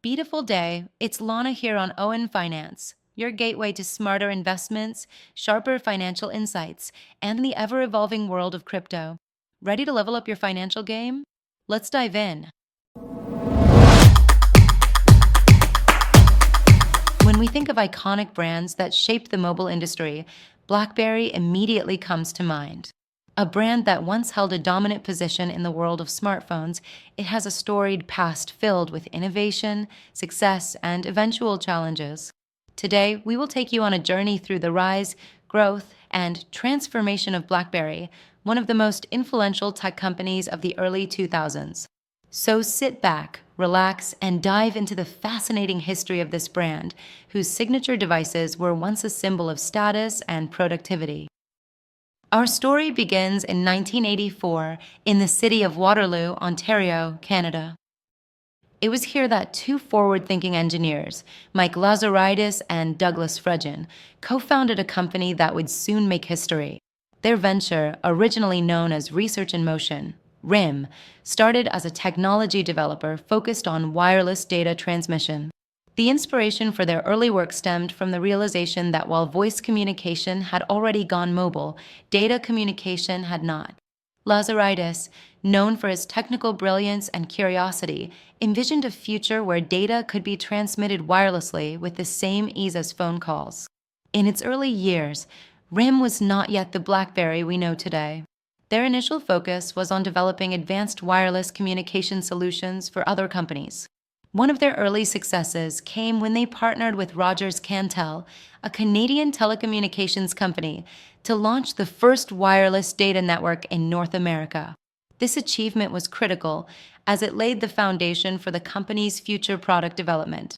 beautiful day. It's Lana here on Owen Finance, your gateway to smarter investments, sharper financial insights, and the ever evolving world of crypto. Ready to level up your financial game? Let's dive in. When we think of iconic brands that shaped the mobile industry, BlackBerry immediately comes to mind. A brand that once held a dominant position in the world of smartphones, it has a storied past filled with innovation, success, and eventual challenges. Today, we will take you on a journey through the rise, growth, and transformation of BlackBerry, one of the most influential tech companies of the early 2000s. So sit back, relax, and dive into the fascinating history of this brand, whose signature devices were once a symbol of status and productivity. Our story begins in 1984 in the city of Waterloo, Ontario, Canada. It was here that two forward-thinking engineers, Mike Lazaridis and Douglas Fregin, co-founded a company that would soon make history. Their venture, originally known as Research in Motion, RIM, started as a technology developer focused on wireless data transmission. The inspiration for their early work stemmed from the realization that while voice communication had already gone mobile, data communication had not. Lazaridis, known for his technical brilliance and curiosity, envisioned a future where data could be transmitted wirelessly with the same ease as phone calls. In its early years, RIM was not yet the BlackBerry we know today. Their initial focus was on developing advanced wireless communication solutions for other companies. One of their early successes came when they partnered with Rogers Cantel, a Canadian telecommunications company, to launch the first wireless data network in North America. This achievement was critical as it laid the foundation for the company's future product development.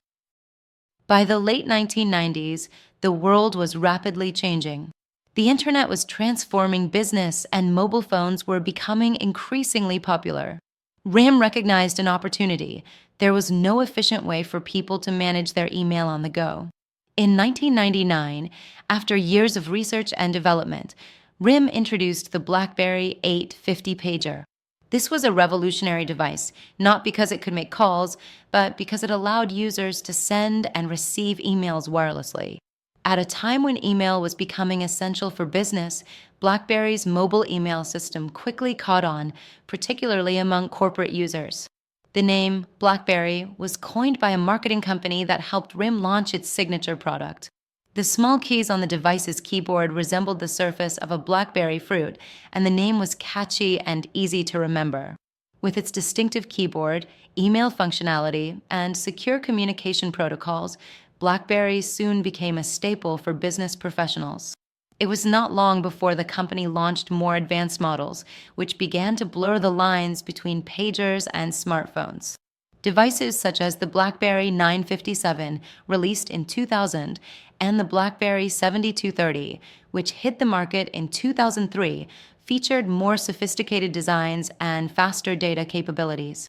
By the late 1990s, the world was rapidly changing. The internet was transforming business, and mobile phones were becoming increasingly popular. RIM recognized an opportunity. There was no efficient way for people to manage their email on the go. In 1999, after years of research and development, RIM introduced the BlackBerry 850 pager. This was a revolutionary device, not because it could make calls, but because it allowed users to send and receive emails wirelessly. At a time when email was becoming essential for business, BlackBerry's mobile email system quickly caught on, particularly among corporate users. The name BlackBerry was coined by a marketing company that helped RIM launch its signature product. The small keys on the device's keyboard resembled the surface of a blackberry fruit, and the name was catchy and easy to remember. With its distinctive keyboard, email functionality, and secure communication protocols, BlackBerry soon became a staple for business professionals. It was not long before the company launched more advanced models, which began to blur the lines between pagers and smartphones. Devices such as the BlackBerry 957, released in 2000, and the BlackBerry 7230, which hit the market in 2003, featured more sophisticated designs and faster data capabilities.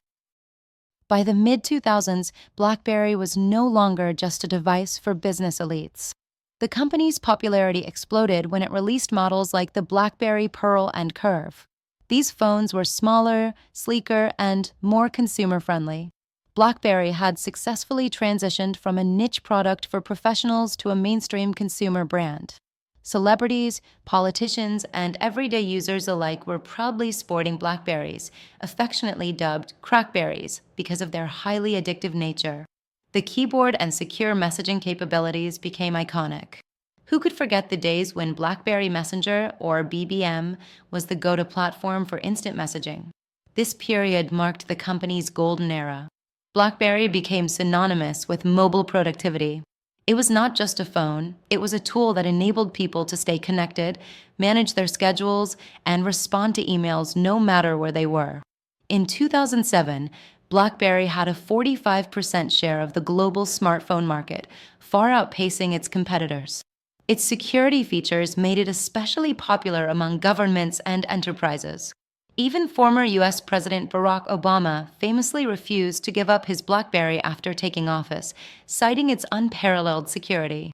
By the mid-2000s, BlackBerry was no longer just a device for business elites. The company's popularity exploded when it released models like the BlackBerry Pearl and Curve. These phones were smaller, sleeker, and more consumer-friendly. BlackBerry had successfully transitioned from a niche product for professionals to a mainstream consumer brand. Celebrities, politicians, and everyday users alike were proudly sporting BlackBerries, affectionately dubbed crackberries because of their highly addictive nature. The keyboard and secure messaging capabilities became iconic. Who could forget the days when BlackBerry Messenger, or BBM, was the go-to platform for instant messaging? This period marked the company's golden era. BlackBerry became synonymous with mobile productivity. It was not just a phone, it was a tool that enabled people to stay connected, manage their schedules, and respond to emails no matter where they were. In 2007, BlackBerry had a 45% share of the global smartphone market, far outpacing its competitors. Its security features made it especially popular among governments and enterprises. Even former U.S. President Barack Obama famously refused to give up his BlackBerry after taking office, citing its unparalleled security.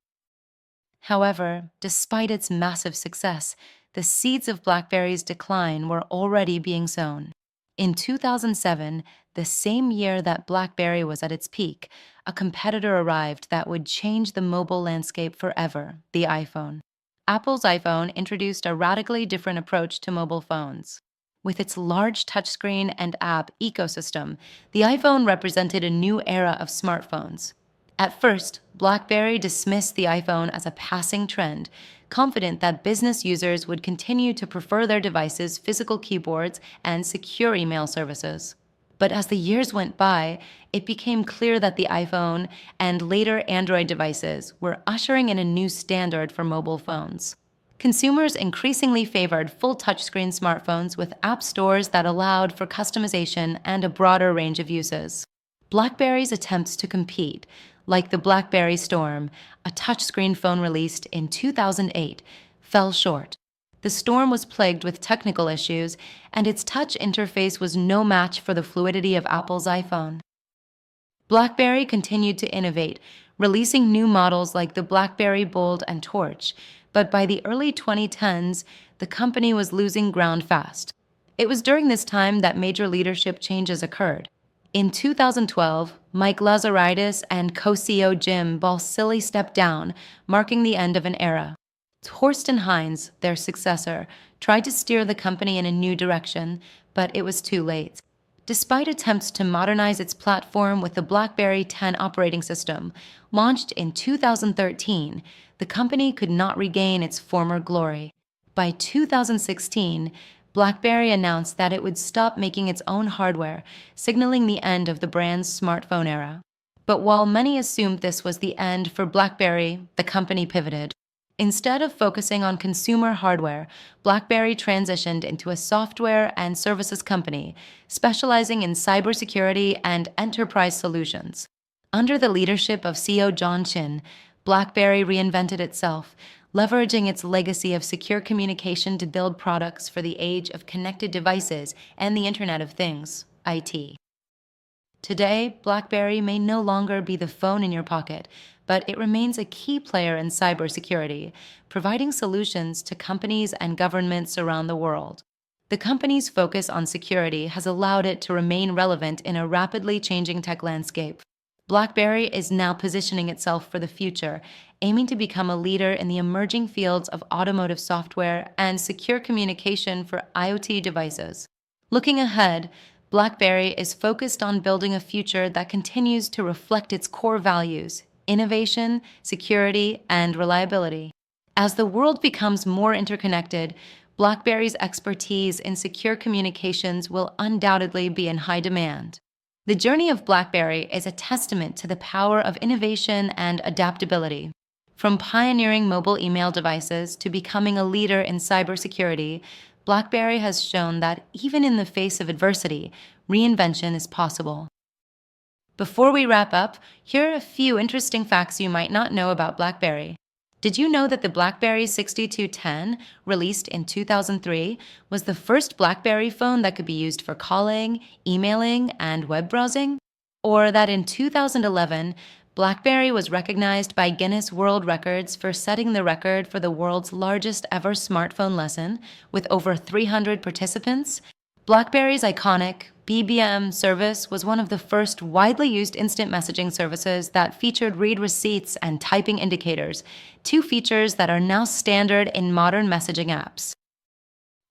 However, despite its massive success, the seeds of BlackBerry's decline were already being sown. In 2007, the same year that BlackBerry was at its peak, a competitor arrived that would change the mobile landscape forever: the iPhone. Apple's iPhone introduced a radically different approach to mobile phones. With its large touchscreen and app ecosystem, the iPhone represented a new era of smartphones. At first, BlackBerry dismissed the iPhone as a passing trend, confident that business users would continue to prefer their devices' physical keyboards and secure email services. But as the years went by, it became clear that the iPhone and later Android devices were ushering in a new standard for mobile phones. Consumers increasingly favored full touchscreen smartphones with app stores that allowed for customization and a broader range of uses. BlackBerry's attempts to compete, like the BlackBerry Storm, a touchscreen phone released in 2008, fell short. The Storm was plagued with technical issues, and its touch interface was no match for the fluidity of Apple's iPhone. BlackBerry continued to innovate, releasing new models like the BlackBerry Bold and Torch, but by the early 2010s, the company was losing ground fast. It was during this time that major leadership changes occurred. In 2012, Mike Lazaridis and co-CEO Jim Balsillie stepped down, marking the end of an era. Torsten Heinz, their successor, tried to steer the company in a new direction, but it was too late. Despite attempts to modernize its platform with the BlackBerry 10 operating system, launched in 2013, the company could not regain its former glory. By 2016, BlackBerry announced that it would stop making its own hardware, signaling the end of the brand's smartphone era. But while many assumed this was the end for BlackBerry, the company pivoted. Instead of focusing on consumer hardware, BlackBerry transitioned into a software and services company, specializing in cybersecurity and enterprise solutions. Under the leadership of CEO John Chin, BlackBerry reinvented itself, leveraging its legacy of secure communication to build products for the age of connected devices and the Internet of Things, IT. Today, BlackBerry may no longer be the phone in your pocket, but it remains a key player in cybersecurity, providing solutions to companies and governments around the world. The company's focus on security has allowed it to remain relevant in a rapidly changing tech landscape. BlackBerry is now positioning itself for the future, aiming to become a leader in the emerging fields of automotive software and secure communication for IoT devices. Looking ahead, BlackBerry is focused on building a future that continues to reflect its core values: innovation, security, and reliability. As the world becomes more interconnected, BlackBerry's expertise in secure communications will undoubtedly be in high demand. The journey of BlackBerry is a testament to the power of innovation and adaptability. From pioneering mobile email devices to becoming a leader in cybersecurity, BlackBerry has shown that even in the face of adversity, reinvention is possible. Before we wrap up, here are a few interesting facts you might not know about BlackBerry. Did you know that the BlackBerry 6210, released in 2003, was the first BlackBerry phone that could be used for calling, emailing, and web browsing? Or that in 2011, BlackBerry was recognized by Guinness World Records for setting the record for the world's largest ever smartphone lesson, with over 300 participants? BlackBerry's iconic BBM service was one of the first widely used instant messaging services that featured read receipts and typing indicators, two features that are now standard in modern messaging apps.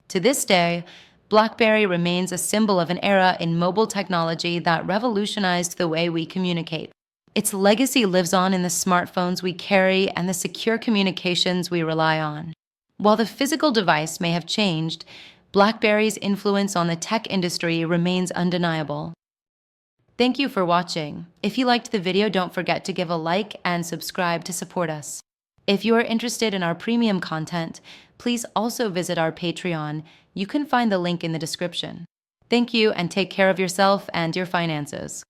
To this day, BlackBerry remains a symbol of an era in mobile technology that revolutionized the way we communicate. Its legacy lives on in the smartphones we carry and the secure communications we rely on. While the physical device may have changed, BlackBerry's influence on the tech industry remains undeniable. Thank you for watching. If you liked the video, don't forget to give a like and subscribe to support us. If you are interested in our premium content, please also visit our Patreon. You can find the link in the description. Thank you, and take care of yourself and your finances.